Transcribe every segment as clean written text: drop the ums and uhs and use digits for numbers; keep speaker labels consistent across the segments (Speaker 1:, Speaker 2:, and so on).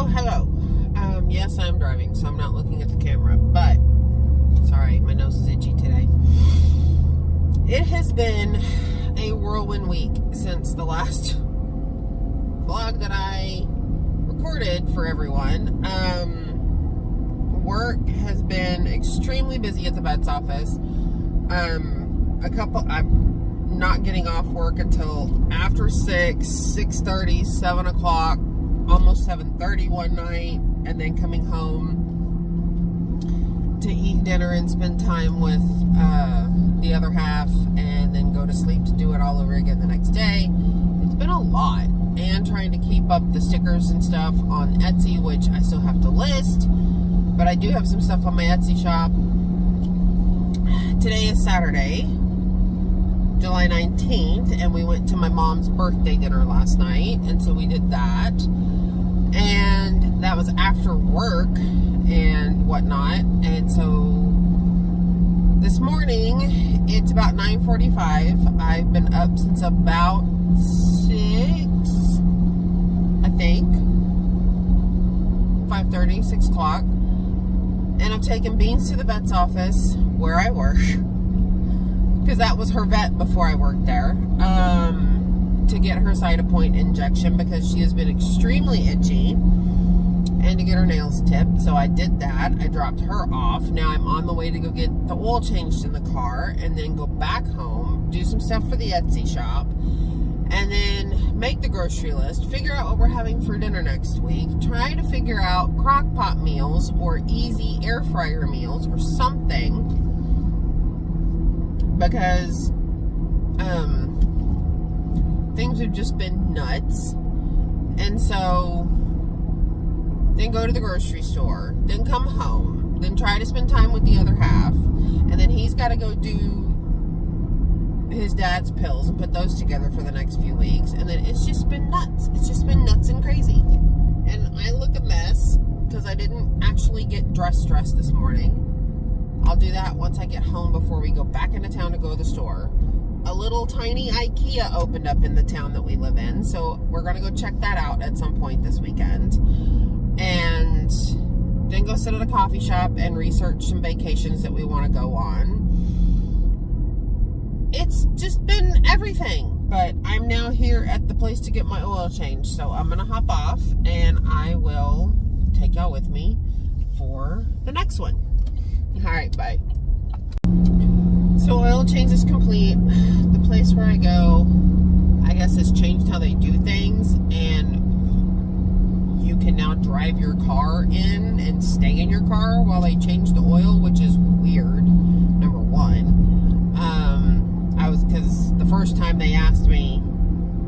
Speaker 1: Hello. Yes, I'm driving, so I'm not looking at the camera, but sorry, my nose is itchy today. It has been a whirlwind week since the last vlog that I recorded for everyone. Work has been extremely busy at the vet's office. I'm not getting off work until after 6:30, 7 o'clock, almost 7:30 one night, and then coming home to eat dinner and spend time with the other half, and then go to sleep to do it all over again the next day. It's been a lot, and trying to keep up the stickers and stuff on Etsy, which I still have to list, but I do have some stuff on my Etsy shop. Today is Saturday, July 19th, and we went to my mom's birthday dinner last night, and so we did that, and that was after work and whatnot. And so this morning, it's about 9:45. I've been up since about 6, I think, 5:30, 6 o'clock, and I'm taking Beans to the vet's office where I work, because that was her vet before I worked there, to get her Cytopoint injection because she has been extremely itchy, and to get her nails tipped. So I did that. I dropped her off. Now I'm on the way to go get the oil changed in the car, and then go back home, do some stuff for the Etsy shop, and then make the grocery list, figure out what we're having for dinner next week, try to figure out crock pot meals or easy air fryer meals or something, because things have just been nuts. And so then go to the grocery store, then come home, then try to spend time with the other half, and then he's got to go do his dad's pills and put those together for the next few weeks. And then it's just been nuts. It's just been nuts and crazy. And I look a mess because I didn't actually get dressed this morning. I'll do that once I get home before we go back into town to go to the store. A little tiny IKEA opened up in the town that we live in, so we're going to go check that out at some point this weekend. And then go sit at a coffee shop and research some vacations that we want to go on. It's just been everything. But I'm now here at the place to get my oil changed, so I'm going to hop off, and I will take y'all with me for the next one. Alright, bye. So oil change is complete. The place where I go, I guess, has changed how they do things, and you can now drive your car in and stay in your car while they change the oil, which is weird, number one. Because the first time they asked me,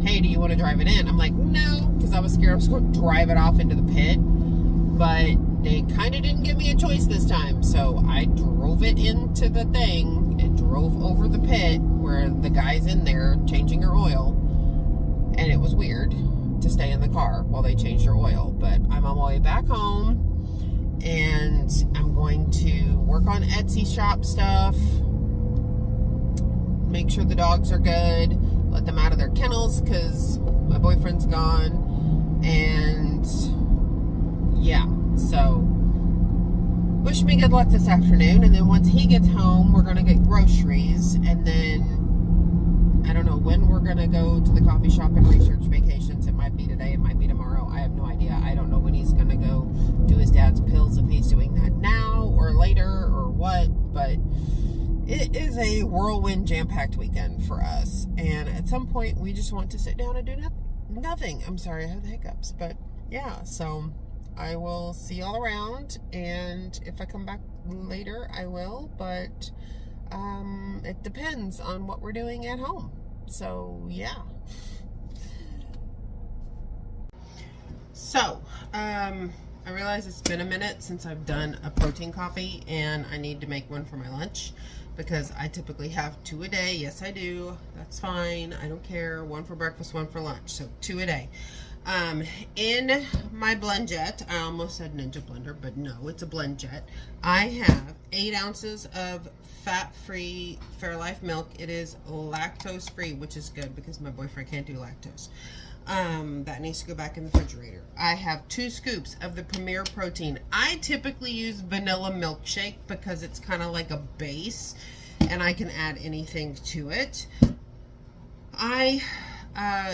Speaker 1: hey, do you want to drive it in? I'm like, no, because I was scared I was going to drive it off into the pit, but they kind of didn't give me a choice this time, so I drove it into the thing and drove over the pit where the guy's in there changing your oil, and it was weird to stay in the car while they changed your oil. But I'm on my way back home, and I'm going to work on Etsy shop stuff, make sure the dogs are good, let them out of their kennels because my boyfriend's gone, and yeah, so wish me good luck this afternoon. And then once he gets home, we're gonna get groceries, and then I don't know when we're gonna go to the coffee shop and research vacations. It might be today, it might be tomorrow, I have no idea. I don't know when he's gonna go do his dad's pills, if he's doing that now or later or what, but it is a whirlwind jam-packed weekend for us, and at some point we just want to sit down and do nothing. I'm sorry, I have the hiccups, but yeah, so I will see y'all around, and if I come back later, I will, but it depends on what we're doing at home. So yeah. So I realize it's been a minute since I've done a protein coffee, and I need to make one for my lunch because I typically have 2 a day. Yes, I do. That's fine. I don't care. 1 for breakfast, 1 for lunch. So 2 a day. In my BlendJet, I almost said Ninja Blender, but no, it's a BlendJet. I have 8 ounces of fat-free Fairlife milk. It is lactose-free, which is good because my boyfriend can't do lactose. That needs to go back in the refrigerator. I have 2 scoops of the Premier Protein. I typically use vanilla milkshake because it's kind of like a base and I can add anything to it. I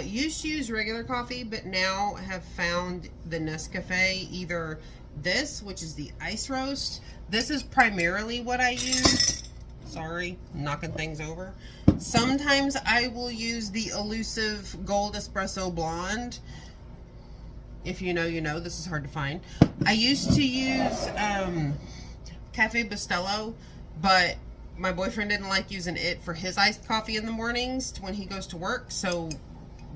Speaker 1: used to use regular coffee, but now have found the Nescafe, either this, which is the ice roast. This is primarily what I use. Sorry, knocking things over. Sometimes I will use the Elusive Gold Espresso Blonde. If you know, you know. This is hard to find. I used to use Cafe Bustelo, but my boyfriend didn't like using it for his iced coffee in the mornings when he goes to work, so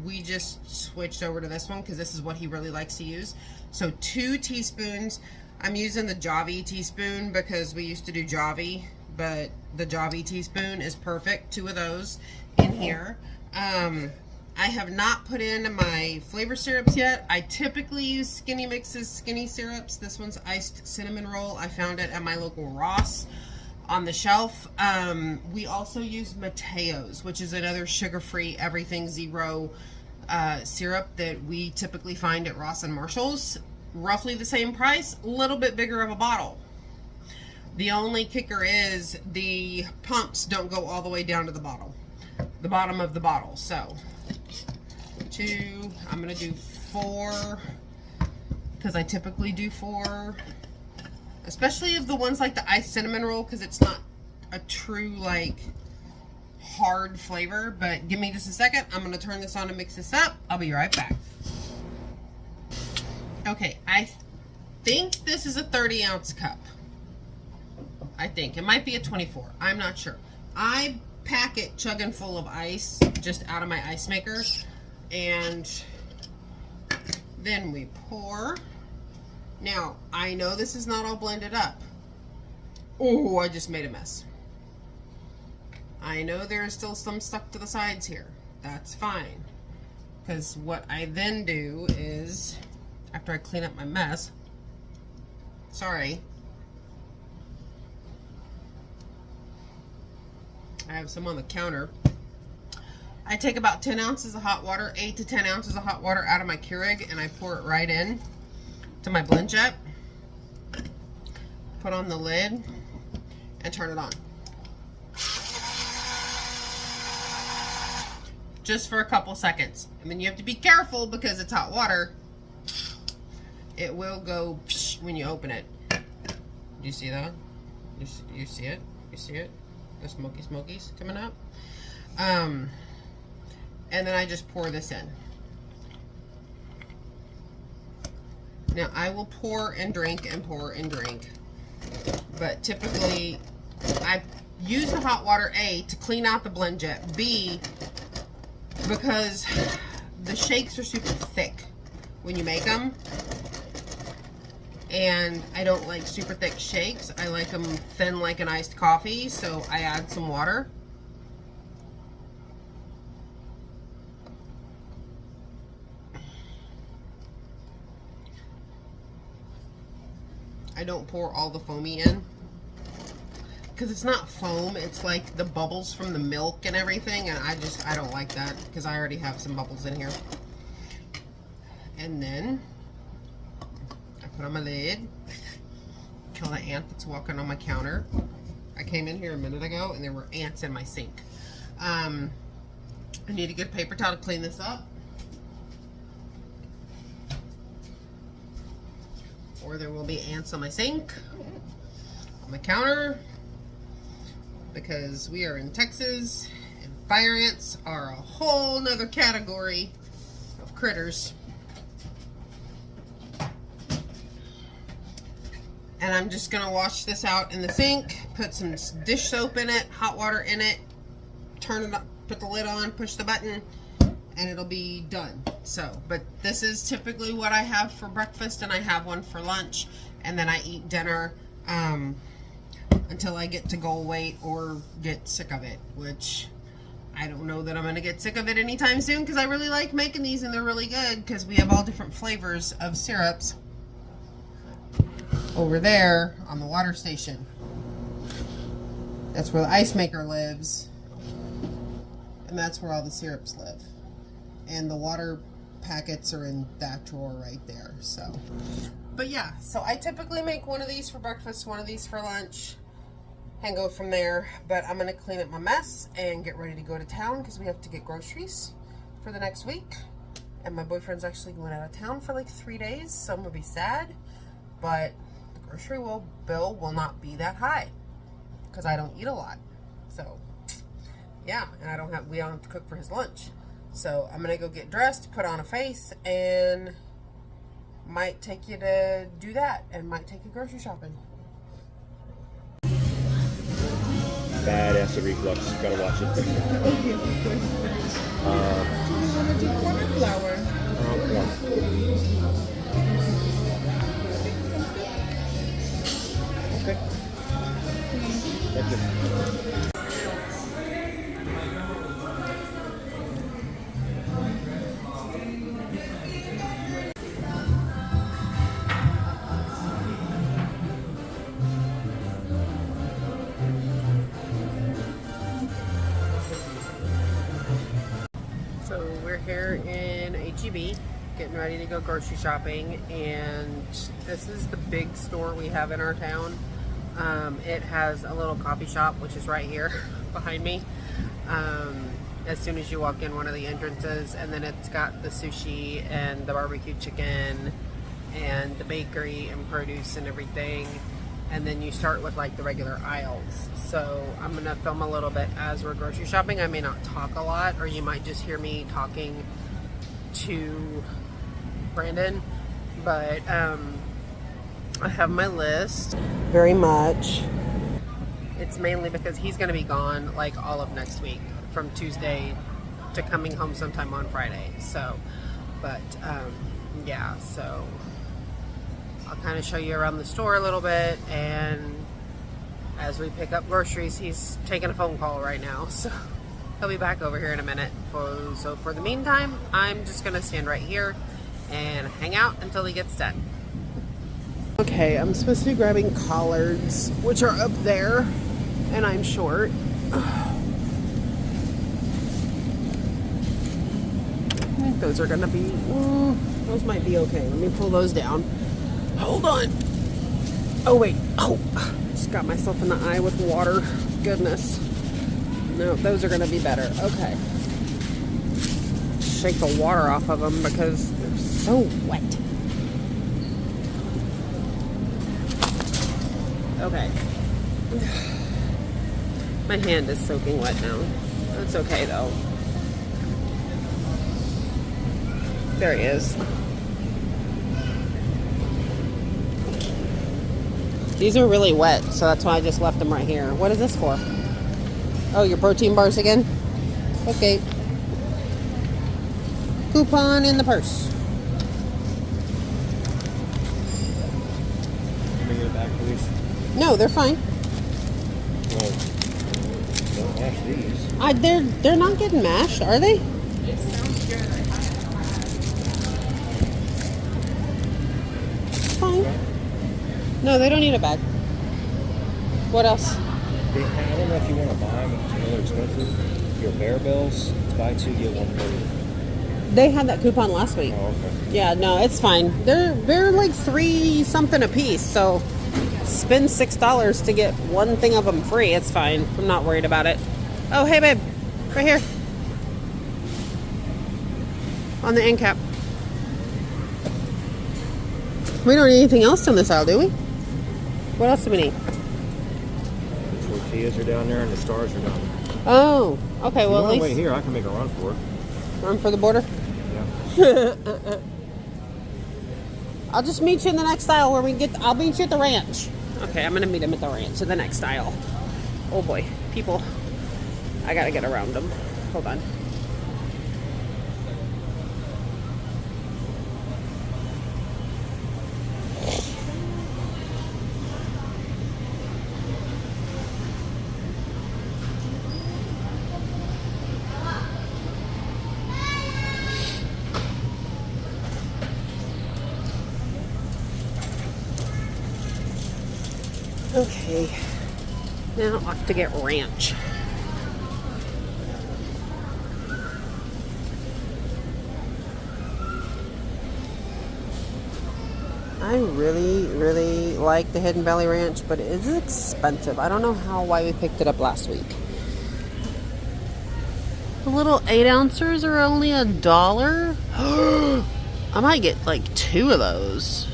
Speaker 1: we just switched over to this one because this is what he really likes to use. So 2 teaspoons. I'm using the Javi teaspoon because we used to do Javi, but the Javi teaspoon is perfect. 2 of those in here. I have not put in my flavor syrups yet. I typically use Skinny Mix's Skinny Syrups. This one's iced cinnamon roll. I found it at my local Ross on the shelf. We also use Mateo's, which is another sugar-free, everything zero syrup that we typically find at Ross and Marshall's. Roughly the same price, a little bit bigger of a bottle. The only kicker is the pumps don't go all the way down to the bottom of the bottle. So 2, I'm gonna do 4 because I typically do 4, especially of the ones like the iced cinnamon roll, because it's not a true like hard flavor. But give me just a second. I'm gonna turn this on and mix this up. I'll be right back. Okay, I think this is a 30-ounce cup. I think it might be a 24. I'm not sure. I pack it chugging full of ice just out of my ice maker, and then we pour. Now, I know this is not all blended up. Oh, I just made a mess. I know there is still some stuck to the sides here. That's fine. Because what I then do is, after I clean up my mess, sorry, I have some on the counter. I take about 10 ounces of hot water, 8 to 10 ounces of hot water out of my Keurig, and I pour it right in to my blend jet. Put on the lid and turn it on. Just for a couple seconds. And then you have to be careful because it's hot water. It will go when you open it. Do you see that? You see it? You see it? The smokies coming up. And then I just pour this in. Now I will pour and drink and pour and drink. But typically I use the hot water, A, to clean out the blend jet, B, because the shakes are super thick when you make them. And I don't like super thick shakes. I like them thin like an iced coffee, so I add some water. I don't pour all the foamy in because it's not foam, it's like the bubbles from the milk and everything, and I don't like that because I already have some bubbles in here. And then I put on my lid, kill the ant that's walking on my counter. I came in here a minute ago and there were ants in my sink. I need a good paper towel to clean this up, or there will be ants on my sink, on my counter, because we are in Texas and fire ants are a whole nother category of critters. And I'm just gonna wash this out in the sink, put some dish soap in it, hot water in it, turn it up, put the lid on, push the button, and it'll be done. So, but this is typically what I have for breakfast, and I have one for lunch, and then I eat dinner until I get to goal weight or get sick of it, which I don't know that I'm gonna get sick of it anytime soon, because I really like making these and they're really good because we have all different flavors of syrups over there on the water station. That's where the ice maker lives, and that's where all the syrups live. And the water packets are in that drawer right there. So, but yeah, so I typically make one of these for breakfast, one of these for lunch, and go from there. But I'm gonna clean up my mess and get ready to go to town because we have to get groceries for the next week. And my boyfriend's actually going out of town for like 3 days, so I'm gonna be sad. But the grocery bill will not be that high because I don't eat a lot. So yeah, and we don't have to cook for his lunch. So I'm gonna go get dressed, put on a face, and might take you to do that, and might take you grocery shopping.
Speaker 2: Bad acid reflux. Gotta watch it.
Speaker 1: Okay, do you want to do corn or flour?
Speaker 2: Corn. Okay. Thank you.
Speaker 1: So we're here in H-E-B, getting ready to go grocery shopping, and this is the big store we have in our town. It has a little coffee shop, which is right here behind me. As soon as you walk in one of the entrances, and then it's got the sushi and the barbecue chicken and the bakery and produce and everything. And then you start with like the regular aisles. So I'm gonna film a little bit as we're grocery shopping. I may not talk a lot, or you might just hear me talking to Brandon, but I have my list very much. It's mainly because he's gonna be gone like all of next week, from Tuesday to coming home sometime on Friday. So, but yeah, so I'll kind of show you around the store a little bit, and as we pick up groceries, he's taking a phone call right now, so he'll be back over here in a minute. So for the meantime, I'm just gonna stand right here and hang out until he gets done. Okay, I'm supposed to be grabbing collards, which are up there, and I'm short. I think those are gonna be, those might be okay. Let me pull those down. Hold on. Oh, wait. Oh, just got myself in the eye with water. Goodness. No, those are going to be better. Okay. Shake the water off of them because they're so wet. Okay. My hand is soaking wet now. That's okay, though. There he is. These are really wet, so that's why I just left them right here. What is this for? Oh, your protein bars again? Okay. Coupon in the purse.
Speaker 2: Let me get it back, please.
Speaker 1: No, they're fine.
Speaker 2: Well, don't mash these.
Speaker 1: They're not getting mashed, are they?
Speaker 3: It sounds good.
Speaker 1: Fine. No, they don't need a bag. What else?
Speaker 2: I don't know if you want to buy them. I know they're expensive. Your Bear Bells, it's buy two, get one free.
Speaker 1: They had that coupon last week.
Speaker 2: Oh, okay.
Speaker 1: Yeah, no, it's fine. They're like $3 something a piece, so spend $6 to get one thing of them free. It's fine. I'm not worried about it. Oh, hey, babe. Right here. On the end cap. We don't need anything else on this aisle, do we? What else do we need?
Speaker 2: The tortillas are down there and the stars are down there.
Speaker 1: Oh, okay.
Speaker 2: If
Speaker 1: Well,
Speaker 2: you
Speaker 1: at least
Speaker 2: wait here, I can make a run for it.
Speaker 1: run for the border.
Speaker 2: Yeah.
Speaker 1: I'll just meet you in the next aisle where we get. I'll meet you at the ranch. Okay, I'm gonna meet him at the ranch in the next aisle. Oh boy, people! I gotta get around them. Hold on. Okay, now off to get ranch. I really, really like the Hidden Valley Ranch, but it is expensive. I don't know why we picked it up last week. The little 8-ounces are only $1. I might get like 2 of those.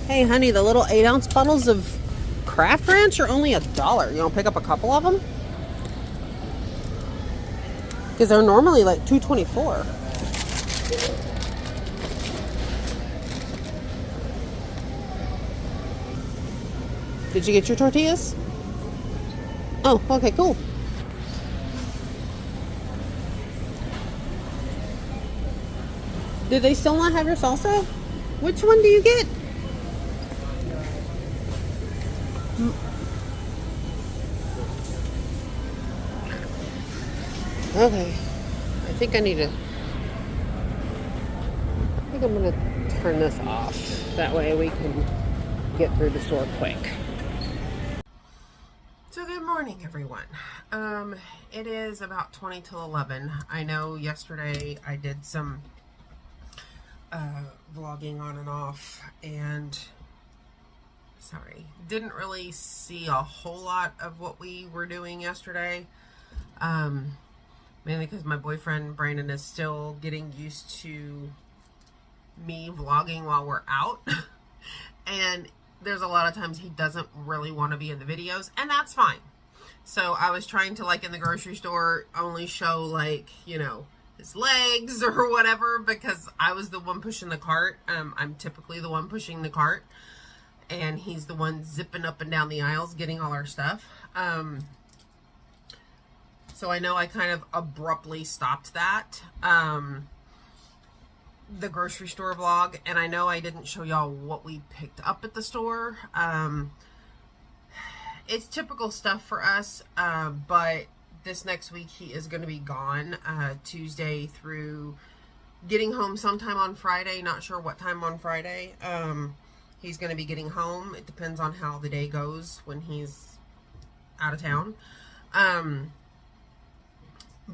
Speaker 1: Hey, honey, the little 8-ounce bottles of Craft Ranch are only $1. You want to pick up a couple of them? Because they're normally like $2.24. Did you get your tortillas? Oh, okay, cool. Did they still not have your salsa? Which one do you get? Okay. I think I'm gonna turn this off. That way we can get through the store quick. So good morning, everyone. It is about 20 till 11. I know yesterday I did some vlogging on and off, and didn't really see a whole lot of what we were doing yesterday. Mainly because my boyfriend Brandon is still getting used to me vlogging while we're out. And there's a lot of times he doesn't really want to be in the videos, and that's fine. So I was trying to, like in the grocery store, only show like, you know, his legs or whatever, because I was the one pushing the cart. I'm typically the one pushing the cart, and he's the one zipping up and down the aisles getting all our stuff. So I know I kind of abruptly stopped that, the grocery store vlog, and I know I didn't show y'all what we picked up at the store. It's typical stuff for us, but this next week he is going to be gone, Tuesday through getting home sometime on Friday. Not sure what time on Friday. He's going to be getting home. It depends on how the day goes when he's out of town.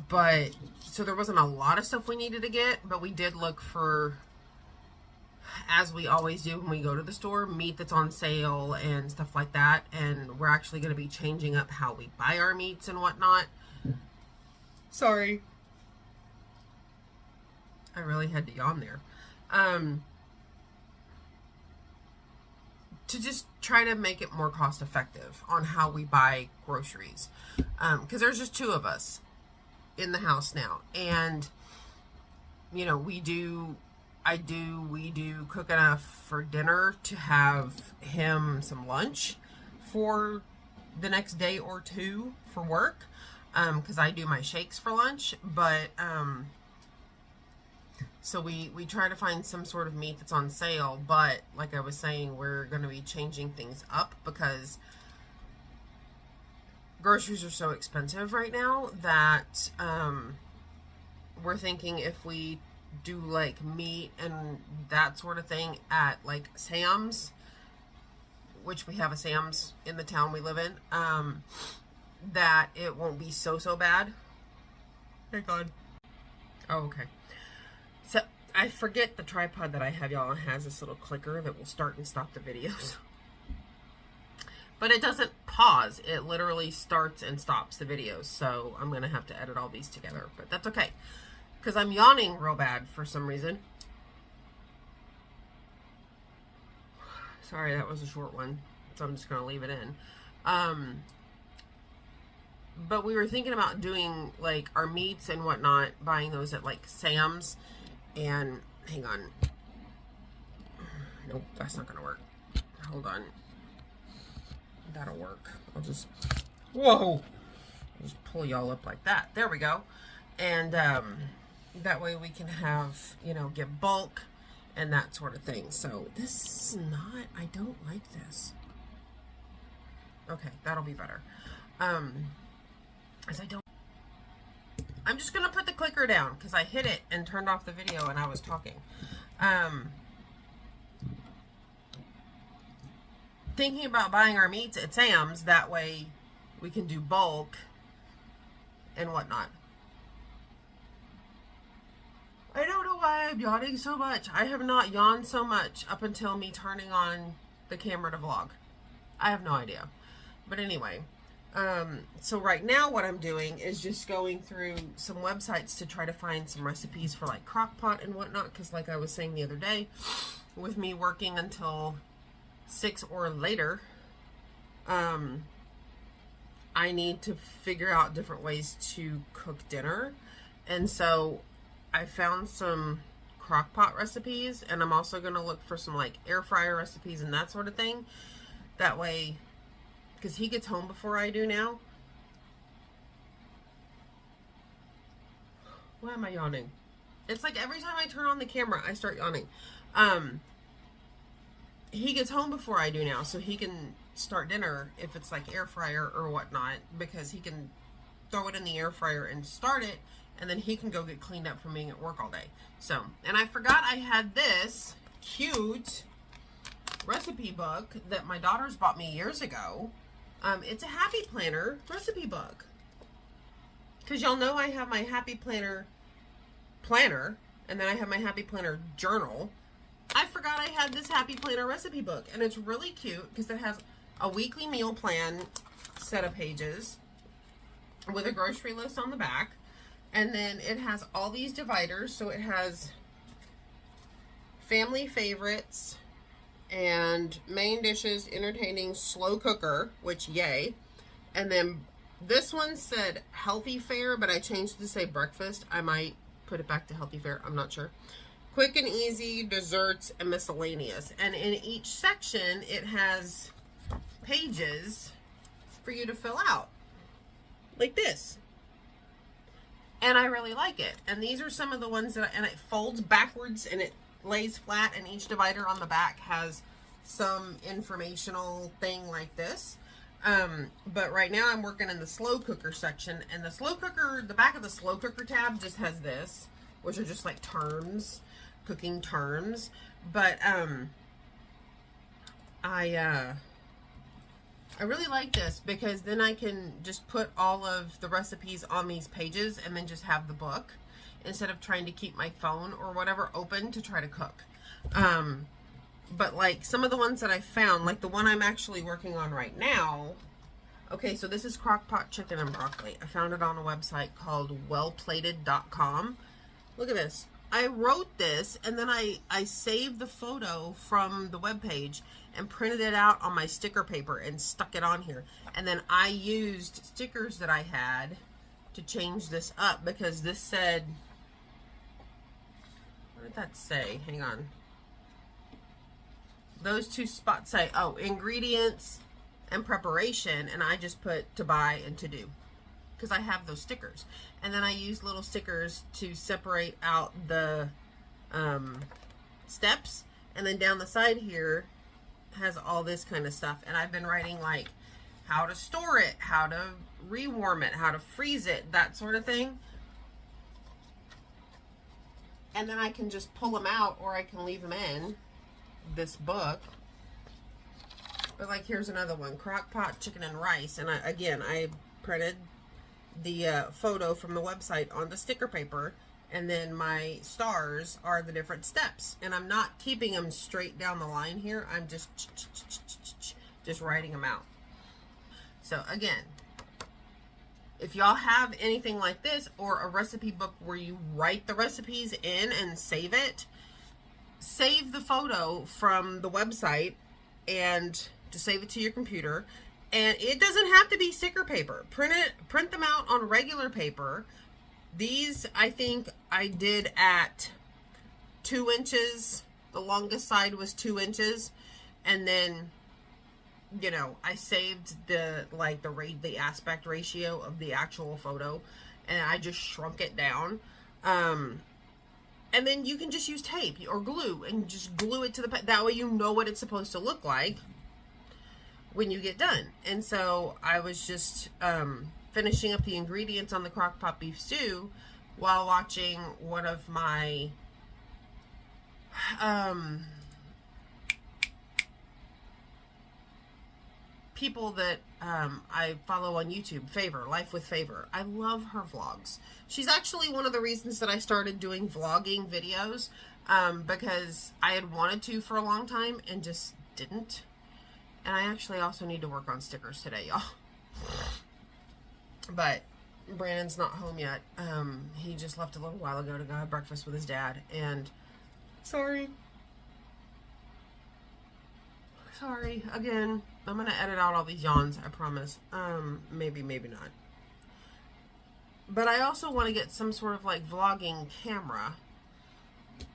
Speaker 1: But so there wasn't a lot of stuff we needed to get, but we did look for, as we always do when we go to the store, meat that's on sale and stuff like that. And we're actually going to be changing up how we buy our meats and whatnot. Sorry. I really had to yawn there. To just try to make it more cost effective on how we buy groceries. Because there's just 2 of us in the house now, and you know, we do cook enough for dinner to have him some lunch for the next day or 2 for work, because I do my shakes for lunch. But so we try to find some sort of meat that's on sale. But like I was saying, we're going to be changing things up because groceries are so expensive right now that we're thinking if we do like meat and that sort of thing at like Sam's, which we have a Sam's in the town we live in, that it won't be so bad. Thank God. Oh, okay. So I forget the tripod that I have, y'all, has this little clicker that will start and stop the videos. But it doesn't pause. It literally starts and stops the videos. So I'm going to have to edit all these together. But that's okay, because I'm yawning real bad for some reason. Sorry, that was a short one. So I'm just going to leave it in. But we were thinking about doing like our meats and whatnot, buying those at like Sam's. And hang on. Nope, that's not going to work. Hold on. That'll work. I'll just, whoa, I'll just pull y'all up like that. There we go. And that way we can have, you know, get bulk and that sort of thing. So this is not, I don't like this. Okay, that'll be better. As I don't, I'm just going to put the clicker down because I hit it and turned off the video and I was talking. Thinking about buying our meats at Sam's, that way we can do bulk and whatnot. I don't know why I'm yawning so much. I have not yawned so much up until me turning on the camera to vlog. I have no idea. But anyway, so right now what I'm doing is just going through some websites to try to find some recipes for like crock pot and whatnot. Because like I was saying the other day, with me working until 6 or later, I need to figure out different ways to cook dinner. And so I found some crock pot recipes, and I'm also going to look for some like air fryer recipes and that sort of thing. That way, because he gets home before I do now. Why am I yawning? It's like every time I turn on the camera, I start yawning. He gets home before I do now, so he can start dinner if it's like air fryer or whatnot, because he can throw it in the air fryer and start it, and then he can go get cleaned up from being at work all day. So, and I forgot I had this cute recipe book that my daughters bought me years ago. It's a Happy Planner recipe book. Because y'all know I have my Happy Planner planner, and then I have my Happy Planner journal. I forgot I had this Happy Planner recipe book, and it's really cute because it has a weekly meal plan set of pages with a grocery list on the back, and then it has all these dividers. So it has family favorites and main dishes, entertaining, slow cooker, which yay. And then this one said healthy fare, but I changed it to say breakfast. I might put it back to healthy fare, I'm not sure. Quick and easy, desserts, and miscellaneous. And in each section, it has pages for you to fill out. Like this. And I really like it. And these are some of the ones that, and it folds backwards and it lays flat, and each divider on the back has some informational thing like this. But right now I'm working in the slow cooker section, and the slow cooker, the back of the slow cooker tab just has this, which are just like terms, cooking terms. But I really like this because then I can just put all of the recipes on these pages and then just have the book instead of trying to keep my phone or whatever open to try to cook. But like some of the ones that I found, like the one I'm actually working on right now. Okay, so this is crockpot chicken and broccoli. I found it on a website called wellplated.com. Look at this. I wrote this, and then I saved the photo from the webpage and printed it out on my sticker paper and stuck it on here. And then I used stickers that I had to change this up because this said, what did that say? Hang on. Those two spots say, oh, ingredients and preparation, and I just put to buy and to do because I have those stickers. And then I use little stickers to separate out the steps, and then down the side here has all this kind of stuff. And I've been writing like how to store it, how to rewarm it, how to freeze it, that sort of thing. And then I can just pull them out, or I can leave them in this book. But like here's another one, crock pot chicken and rice, and I printed the photo from the website on the sticker paper, and then my stars are the different steps, and I'm not keeping them straight down the line here. I'm just writing them out. So again, if y'all have anything like this or a recipe book where you write the recipes in and save it, save the photo from the website and to save it to your computer. And it doesn't have to be sticker paper. Print them out on regular paper. These, I think I did at 2 inches. The longest side was 2 inches. And then, you know, I saved the aspect ratio of the actual photo, and I just shrunk it down. And then you can just use tape or glue and just glue it to the, that way you know what it's supposed to look like when you get done. And so I was just finishing up the ingredients on the crockpot beef stew while watching one of my people that I follow on YouTube, Favor, Life with Favor. I love her vlogs. She's actually one of the reasons that I started doing vlogging videos, because I had wanted to for a long time and just didn't. And I actually also need to work on stickers today, y'all. But Brandon's not home yet. He just left a little while ago to go have breakfast with his dad. And sorry, again, I'm gonna edit out all these yawns, I promise. Maybe not. But I also want to get some sort of like vlogging camera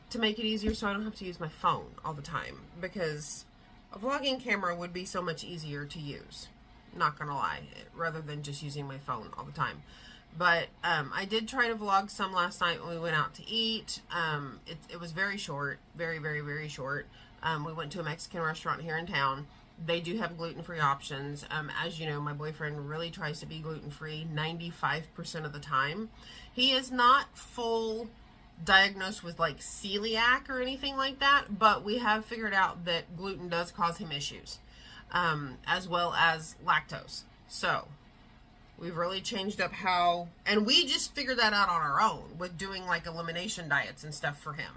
Speaker 1: to make it easier so I don't have to use my phone all the time, because a vlogging camera would be so much easier to use, not gonna lie, rather than just using my phone all the time. But I did try to vlog some last night when we went out to eat. It was very short, very short. We went to a Mexican restaurant here in town. They do have gluten-free options. As you know, my boyfriend really tries to be gluten-free 95% of the time. He is not full diagnosed with like celiac or anything like that, but we have figured out that gluten does cause him issues, as well as lactose. So we've really changed up how, and we just figured that out on our own with doing like elimination diets and stuff for him.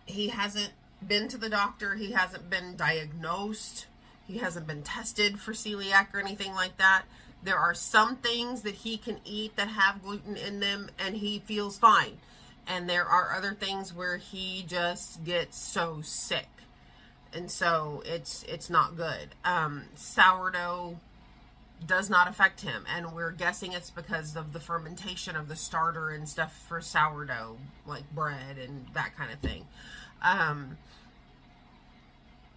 Speaker 1: He hasn't been to the doctor. He hasn't been diagnosed. He hasn't been tested for celiac or anything like that. There are some things that he can eat that have gluten in them and he feels fine. And there are other things where he just gets so sick. And so it's not good. Sourdough does not affect him, and we're guessing it's because of the fermentation of the starter and stuff for sourdough, like bread and that kind of thing.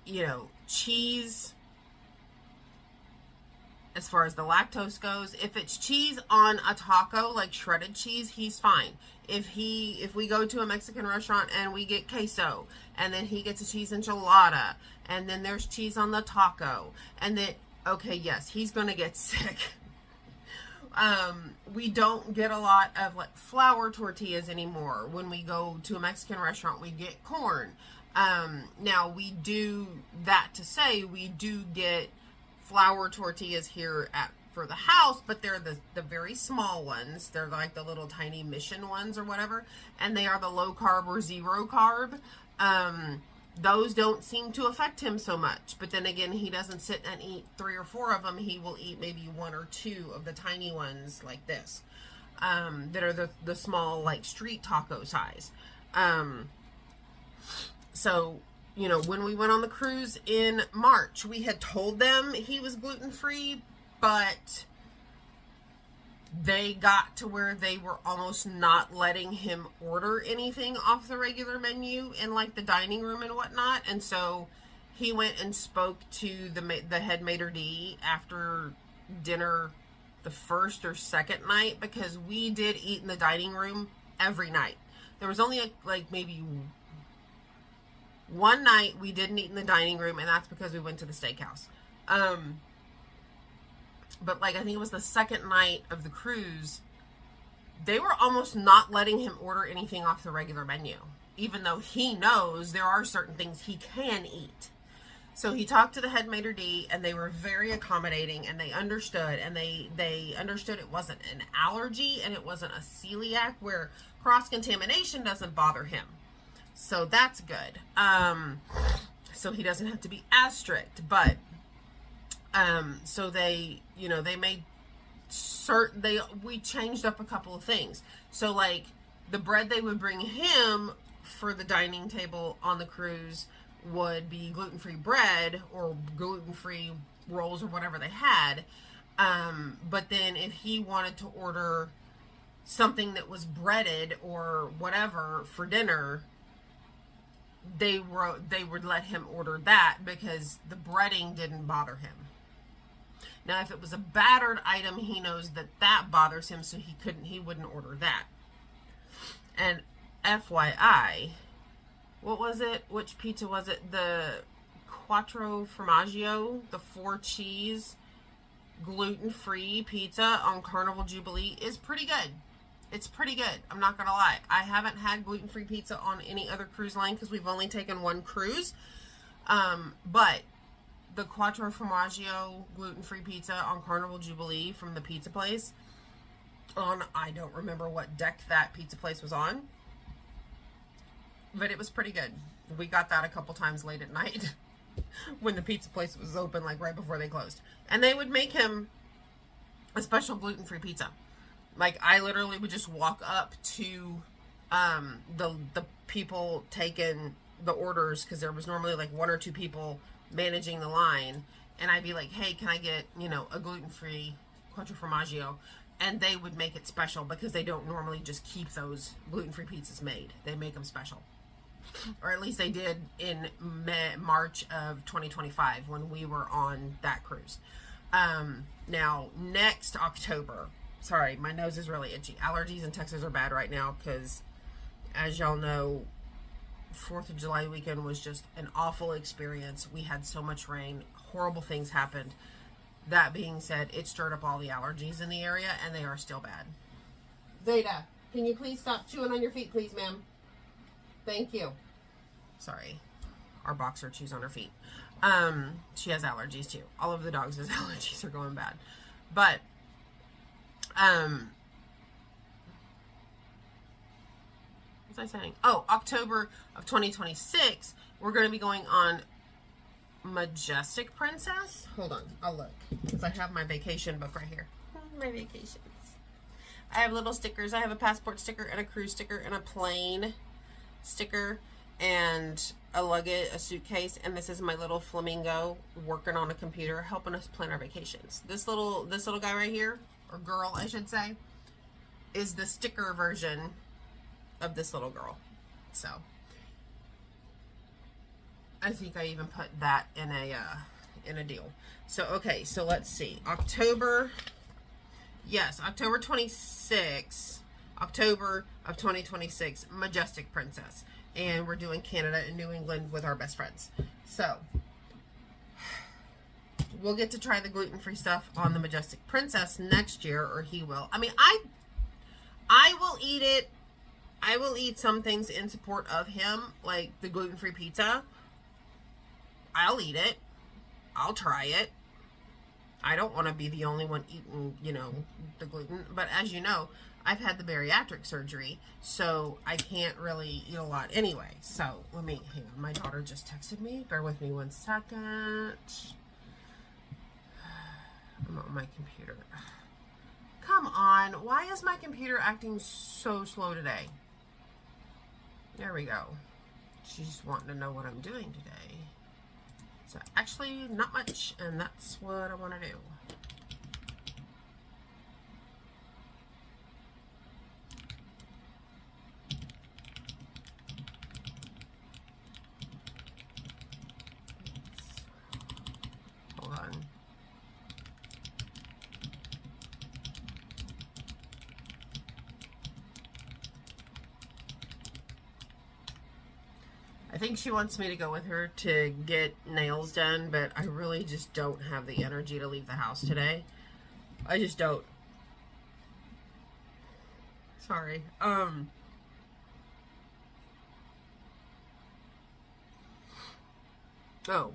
Speaker 1: You know, cheese, as far as the lactose goes, if it's cheese on a taco, like shredded cheese, he's fine. If we go to a Mexican restaurant and we get queso, and then he gets a cheese enchilada, and then there's cheese on the taco, and then, okay, yes, he's gonna get sick. We don't get a lot of like flour tortillas anymore. When we go to a Mexican restaurant, we get corn. Now we do that to say we do get flour tortillas here for the house, but they're the very small ones. They're like the little tiny mission ones or whatever, and they are the low carb or zero carb. Those don't seem to affect him so much, but then again, he doesn't sit and eat 3 or 4 of them. He will eat maybe 1 or 2 of the tiny ones like this, that are the small, like street taco size. So, you know, when we went on the cruise in March, we had told them he was gluten-free, but they got to where they were almost not letting him order anything off the regular menu in like the dining room and whatnot. And so he went and spoke to the head maitre d' after dinner the first or second night, because we did eat in the dining room every night. There was only like maybe one night we didn't eat in the dining room, and that's because we went to the steakhouse. But like, I think it was the second night of the cruise, they were almost not letting him order anything off the regular menu, even though he knows there are certain things he can eat. So he talked to the head maitre d', and they were very accommodating, and they understood, and they understood it wasn't an allergy and it wasn't a celiac, where cross-contamination doesn't bother him. So that's good. So he doesn't have to be as strict, but so they, you know, they made we changed up a couple of things. So like the bread they would bring him for the dining table on the cruise would be gluten-free bread or gluten-free rolls or whatever they had. But then if he wanted to order something that was breaded or whatever for dinner, they would let him order that because the breading didn't bother him. Now, if it was a battered item, he knows that bothers him, so he wouldn't order that. And FYI, what was it? Which pizza was it? The Quattro Formaggio, the 4 cheese gluten-free pizza on Carnival Jubilee is pretty good. It's pretty good. I'm not going to lie. I haven't had gluten-free pizza on any other cruise line because we've only taken one cruise. But the Quattro Formaggio gluten-free pizza on Carnival Jubilee from the pizza place. I don't remember what deck that pizza place was on, but it was pretty good. We got that a couple times late at night when the pizza place was open, like right before they closed. And they would make him a special gluten-free pizza. Like, I literally would just walk up to the people taking the orders, because there was normally like 1 or 2 people managing the line, and I'd be like, hey, can I get, a gluten-free Quattro Formaggio? And they would make it special, because they don't normally just keep those gluten-free pizzas made. They make them special. Or at least they did in March of 2025 when we were on that cruise. Now, next October, sorry, my nose is really itchy. Allergies in Texas are bad right now because, as y'all know, 4th of July weekend was just an awful experience. We had so much rain. Horrible things happened. That being said, it stirred up all the allergies in the area, and they are still bad. Zeta, can you please stop chewing on your feet, please, ma'am? Thank you. Sorry. Our boxer chews on her feet. She has allergies too. All of the dogs' allergies are going bad. But, what was I saying? Oh, October of 2026, we're going to be going on Majestic Princess. Hold on, I'll look, because I have my vacation book right here. My vacations. I have little stickers. I have a passport sticker and a cruise sticker and a plane sticker and a luggage, a suitcase, and this is my little flamingo working on a computer, helping us plan our vacations. This little guy right here, or girl, I should say, is the sticker version of this little girl. So I think I even put that in a deal. So okay, so let's see. October 26th, October of 2026, Majestic Princess. And we're doing Canada and New England with our best friends. So we'll get to try the gluten-free stuff on the Majestic Princess next year, or he will. I mean, I will eat it. I will eat some things in support of him, like the gluten-free pizza. I'll eat it. I'll try it. I don't want to be the only one eating, the gluten. But as you know, I've had the bariatric surgery, so I can't really eat a lot anyway. So hang on. My daughter just texted me. Bear with me 1 second. I'm on my computer. Come on. Why is my computer acting so slow today? There we go. She's wanting to know what I'm doing today. So actually, not much, and that's what I want to do. Hold on. I think she wants me to go with her to get nails done, but I really just don't have the energy to leave the house today. I just don't. Sorry. Oh,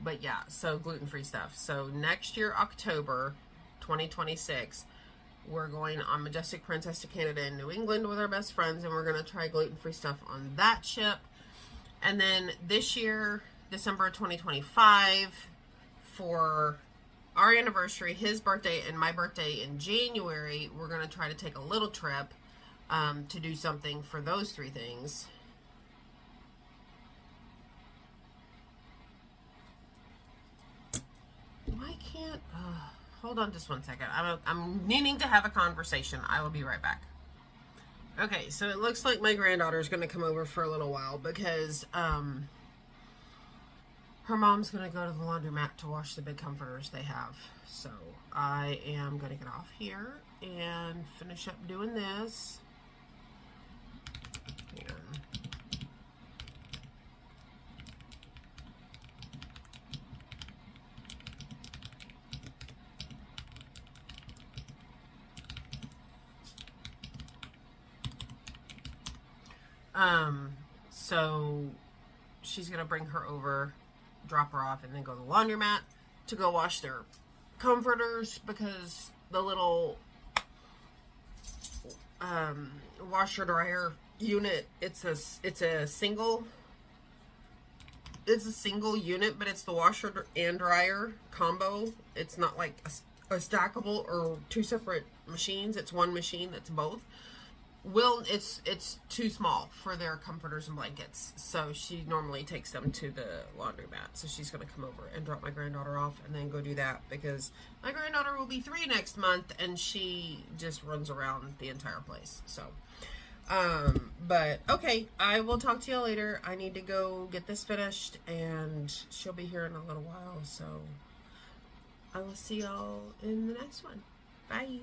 Speaker 1: but yeah, so gluten-free stuff. So next year, October 2026, we're going on Majestic Princess to Canada and New England with our best friends, and we're going to try gluten-free stuff on that ship. And then this year, December 2025, for our anniversary, his birthday, and my birthday in January, we're going to try to take a little trip to do something for those 3 things. Why can't... hold on just 1 second. I'm needing to have a conversation. I will be right back. Okay, so it looks like my granddaughter is going to come over for a little while because her mom's going to go to the laundromat to wash the big comforters they have. So I am going to get off here and finish up doing this. So she's going to bring her over, drop her off, and then go to the laundromat. to go wash their comforters because the little washer dryer unit, it's a single unit, but it's the washer and dryer combo. It's not like a stackable or two separate machines. It's one machine that's both. It's too small for their comforters and blankets, so she normally takes them to the laundromat. So she's going to come over and drop my granddaughter off and then go do that, because my granddaughter will be 3 next month and she just runs around the entire place. So but okay, I will talk to y'all later. I need to go get this finished and she'll be here in a little while, so I will see y'all in the next one. Bye.